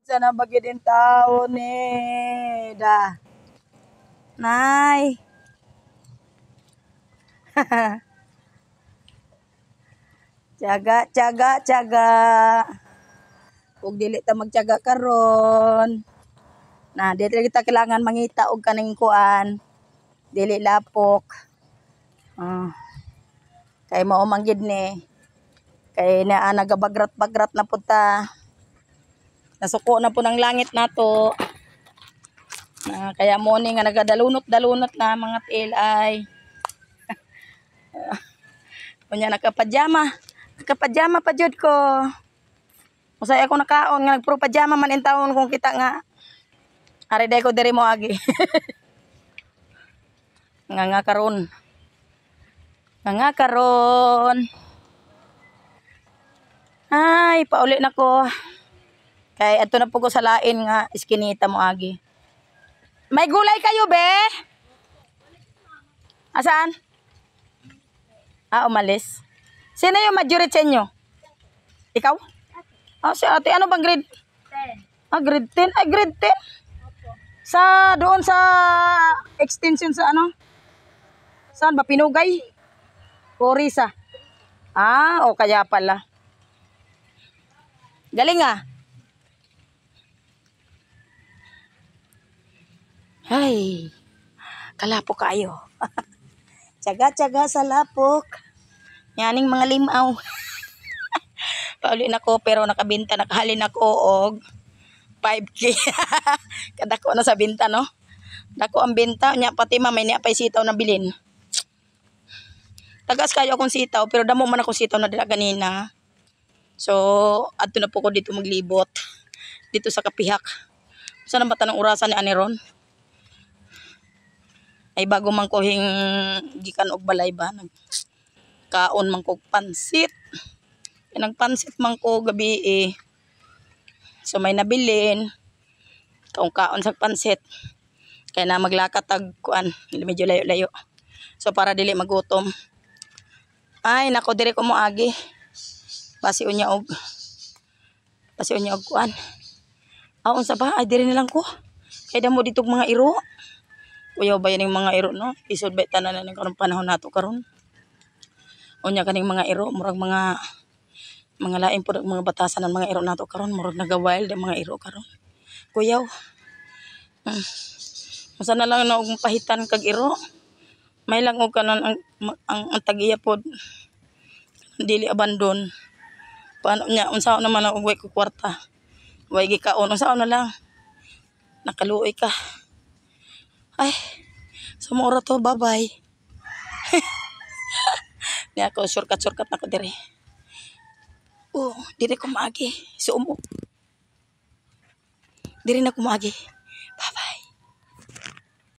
sana bagyo din tao ni da. Nay. Tiyaga. Kung dili ta magtiyaga karon. Na dili kita kailangan mangita og kaning kuan. Dili lapok. Kay mao man gid ni. Kay naa nagabagrat-bagrat na punta. Nasuko na po ng langit nato. Kaya mo ni nga nagadalunot-dalunot na mga TLI. Kunya nakapajama pa jud ko. Usay ako nakaon nga nagpro pajama man in taon kung kita nga. Ari day ko diri mo agi. Nga karon. Ay, pauli na ko. Kay ato na po ko sa lain nga iskinita mo agi. May gulay kayo, be? Asaan? Umalis. Sino yung majority sa inyo? Ikaw? Si ate, ano bang grade? 10. Grade 10? Ay, grade 10? Opo. Doon sa extension sa ano? Saan ba? Pinugay? O Risa? Kaya pala. Galing ah. Ay, kalapok kayo. Tiyaga sa lapok. Yaning mga limaw. Pauli na ko pero nakahalin ako og 5K. Kadako na sa binta no. Dako ang binta nya pati mamay niya pay sitaw na bilin. Tagas kayo akong sitaw pero damo man ako sitaw na dila ganina. So, adto na po ko dito maglibot. Dito sa kapihak. Saan ang bata ng orasan ni Aniron? Ay bago man ko gikan og balay ba kaon man ko pansit. Pansit man ko gabi So may nabilin kaon sa pansit. Kaya na maglakat tag kuan, medyo layo-layo. So para dili magutom. Ay nako dire ko mo agi. Basi unya og kuan. Unsa ba? Ay dire na lang ko. Kay damo ditog mga iro. Kuyaw ba yan yung mga iro, no? Isod ba tanan na ng panahon nato karon. Unya kaning mga iro, murag mga lain po mga batasan ng mga iro nato karon, murag naga-wild ang mga iro karon. Kuyaw. Masa na lang na og pahitan kag iro. May lang og kanan ang tagiya pod. Dili abandon. Paano nya unsa naman og way ko kwarta. Way gikaon unsa na lang. Nakaluoy ka. Ay, sumura to, bye-bye. Niya ako, shortcut na ko dire. Dire ko maagi. Sumo. Dire na ko maagi.